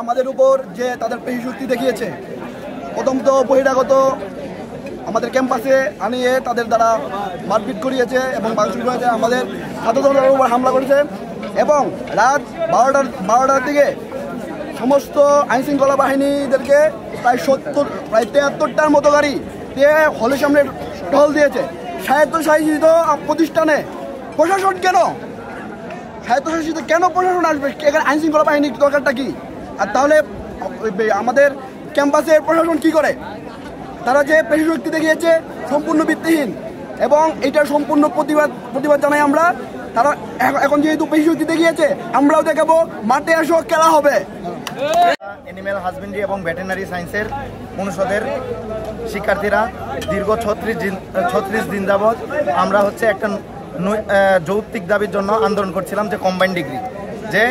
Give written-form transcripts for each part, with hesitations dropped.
আমাদের উপর যে তাদের পেশি শক্তি দেখিয়েছে, প্রথম তো বহিরাগত আমাদের ক্যাম্পাসে আনিয়ে তাদের দ্বারা মারপিট করিয়েছে এবং ভাঙচুর করেছে, আমাদের ছাত্রদলের উপর হামলা করেছে এবং রাত 12টার দিকে সমস্ত আইনশৃঙ্খলা বাহিনীদেরকে প্রায় 73টার মতো গাড়ি দিয়ে হলের সামনে টহল দিয়েছে। স্বায়ত্তশাসিত প্রতিষ্ঠানে প্রশাসন কেন? স্বায়ত্তশাসিত কেন প্রশাসন আসবে? এখানে আইনশৃঙ্খলা বাহিনীর দরকারটা কি? আর তাহলে আমাদের ক্যাম্পাসের প্রশাসন কি করে? তারা যে পেশি শক্তি দেখিয়েছে সম্পূর্ণ ভিত্তিহীন এবং এটার সম্পূর্ণ প্রতিবাদ জানাই আমরা। তারা এখন যেহেতু পেশি শক্তি দেখিয়েছে, আমরাও দেখাবো, মাঠে আসো, খেলা হবে। অ্যানিম্যাল হাজবেন্ডারি এবং ভেটেরিনারি সায়েন্সের অনুষদের শিক্ষার্থীরা দীর্ঘ 36 দিন যাবৎ আমরা একটা যৌক্তিক দাবির জন্য আন্দোলন করছিলাম, যে কম্বাইন্ড ডিগ্রি যে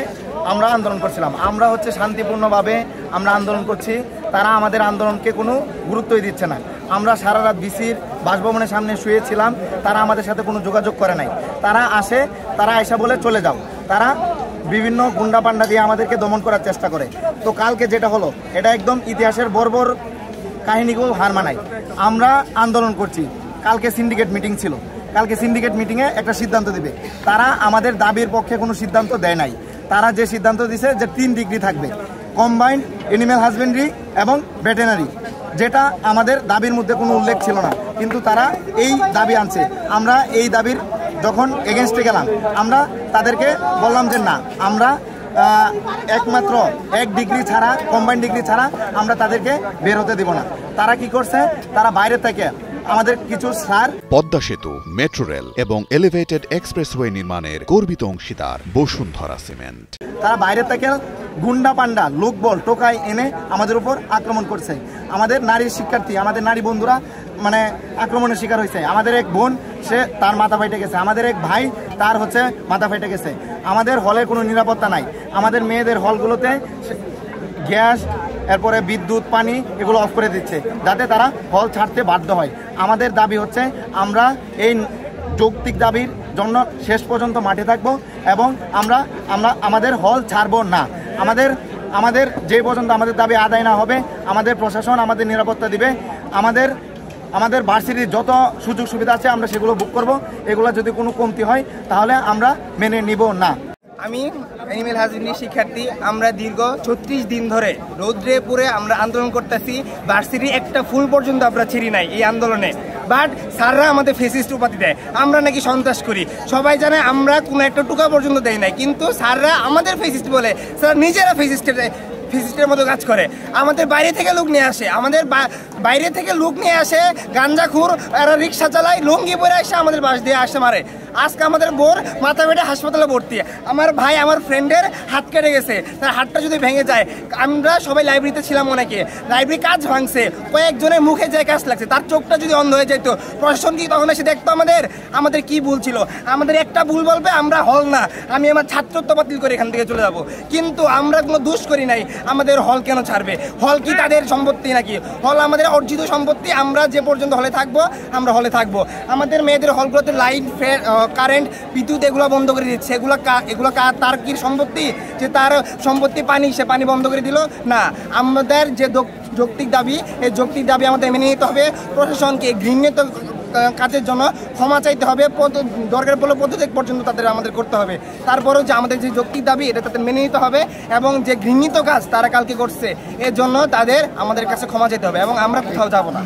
আমরা আন্দোলন করছিলাম। আমরা শান্তিপূর্ণভাবে আমরা আন্দোলন করছি, তারা আমাদের আন্দোলনকে কোনো গুরুত্বই দিচ্ছে না। আমরা সারা রাত বিসির বাসভবনের সামনে শুয়েছিলাম, তারা আমাদের সাথে কোনো যোগাযোগ করে নাই। তারা আসা বলে চলে যাও। তারা বিভিন্ন গুন্ডা পান্ডা দিয়ে আমাদেরকে দমন করার চেষ্টা করে। তো কালকে যেটা হলো, এটা একদম ইতিহাসের বর্বর কাহিনীকেও হার মানায়। আমরা আন্দোলন করছি, কালকে সিন্ডিকেট মিটিং ছিল, কালকে সিন্ডিকেট মিটিংয়ে একটা সিদ্ধান্ত দিবে। তারা আমাদের দাবির পক্ষে কোনো সিদ্ধান্ত দেয় নাই। তারা যে সিদ্ধান্ত দিছে যে 3 ডিগ্রি থাকবে, কম্বাইন্ড অ্যানিম্যাল হাজবেন্ডারি এবং ভেটেরিনারি, যেটা আমাদের দাবির মধ্যে কোনো উল্লেখ ছিল না, কিন্তু তারা এই দাবি আনছে। আমরা এই দাবির যখন এগেনস্টে গেলাম, আমরা তাদেরকে বললাম যে না, আমরা একমাত্র 1 ডিগ্রি ছাড়া, কম্বাইন্ড ডিগ্রি ছাড়া আমরা তাদেরকে বের হতে দিব না। তারা কি করছে? তারা বাইরে থেকে আমাদের কিছু সার, পদ্মা সেতু, মেট্রো রেল এবং এলিভেটেড এক্সপ্রেসওয়ে নির্মাণের গর্বিত অংশীদার বসুন্ধরা সিমেন্ট, তারা বাইরে থেকে গুন্ডা পান্ডা লোকবল টোকাই এনে আমাদের উপর আক্রমণ করছে। আমাদের নারী শিক্ষার্থী, আমাদের নারী বন্ধুরা আক্রমণের শিকার হয়েছে। আমাদের এক বোন, তার মাথা ফেটে গেছে। আমাদের এক ভাই, তার মাথা ফেটে গেছে। আমাদের হলে কোনো নিরাপত্তা নাই। আমাদের মেয়েদের হলগুলোতে গ্যাস, এরপরে বিদ্যুৎ, পানি এগুলো অফ করে দিচ্ছে, যাতে তারা হল ছাড়তে বাধ্য হয়। আমাদের দাবি আমরা এই যৌক্তিক দাবির জন্য শেষ পর্যন্ত মাঠে থাকবো এবং আমরা আমাদের হল ছাড়বো না। আমাদের যে পর্যন্ত আমাদের দাবি আদায় না হবে, আমাদের প্রশাসন আমাদের নিরাপত্তা দিবে। আমাদের ভার্সিটির যত সুযোগ সুবিধা আছে আমরা সেগুলো বুক করব। এগুলো যদি কোনো কমতি হয় তাহলে আমরা মেনে নিব না। আমি অ্যানিম্যাল হাজবেন্ডারি শিক্ষার্থী। আমরা দীর্ঘ 36 দিন ধরে রৌদ্রে পুরে আমরা আন্দোলন করতেছি। ভার্সিটি একটা ফুল পর্যন্ত আমরা ছিঁড়ি নাই এই আন্দোলনে। বাট স্যাররা আমাদের ফেসিস্ট উপাধি দেয়, আমরা নাকি সন্ত্রাস করি। সবাই জানে আমরা কোনো একটা টুকা পর্যন্ত দেয় নাই, কিন্তু স্যাররা আমাদের ফেসিস্ট বলে। স্যার নিজেরা ফেসিস্টের মতো কাজ করে। আমাদের বাইরে থেকে লোক নিয়ে আসে, গাঞ্জাখুর, এরা রিক্সা চালায়, লুঙ্গি পরে আসে আমাদের বাস দিয়ে আসে মারে। আজকে আমাদের বোর মাথা বেটে হাসপাতালে ভর্তি। আমার ভাই, আমার ফ্রেন্ডের হাত কেটে গেছে, তার হাতটা যদি ভেঙে যায়। আমরা সবাই লাইব্রেরিতে ছিলাম, অনেকে লাইব্রেরি কাজ ভাঙছে, কয়েকজনের মুখে যায় কাজ লাগছে, তার চোখটা যদি অন্ধ হয়ে যেত, প্রশাসন কি তখন এসে দেখতো আমাদের কি ভুল ছিল? আমাদের একটা ভুল বলবে, আমরা হল না, আমি আমার ছাত্রত্ব বাতিল করে এখান থেকে চলে যাব। কিন্তু আমরা কোনো দোষ করি নাই। আমাদের হল কেন ছাড়বে? হল কি তাদের সম্পত্তি নাকি? হল আমাদের অর্জিত সম্পত্তি। আমরা যে পর্যন্ত হলে থাকবো আমরা হলে থাকবো। আমাদের মেয়েদের হলগুলোতে লাইট, কারেন্ট, বিদ্যুৎ এগুলো বন্ধ করে দিচ্ছে। এগুলো তার কি সম্পত্তি? যে তার সম্পত্তি পানি, সে পানি বন্ধ করে দিল না। আমাদের যে যৌক্তিক দাবি, এই যৌক্তিক দাবি আমাদের মেনে নিতে হবে। প্রশাসনকে ঘৃণিত কাজের জন্য ক্ষমা চাইতে হবে, দরকার পড়লে পদত্যাগ পর্যন্ত আমাদের করতে হবে। তারপরেও যে আমাদের যে যৌক্তিক দাবি, এটা তাদের মেনে নিতে হবে এবং যে ঘৃণিত কাজ তারা কালকে করছে, এর জন্য আমাদের কাছে ক্ষমা চাইতে হবে এবং আমরা কোথাও যাব না।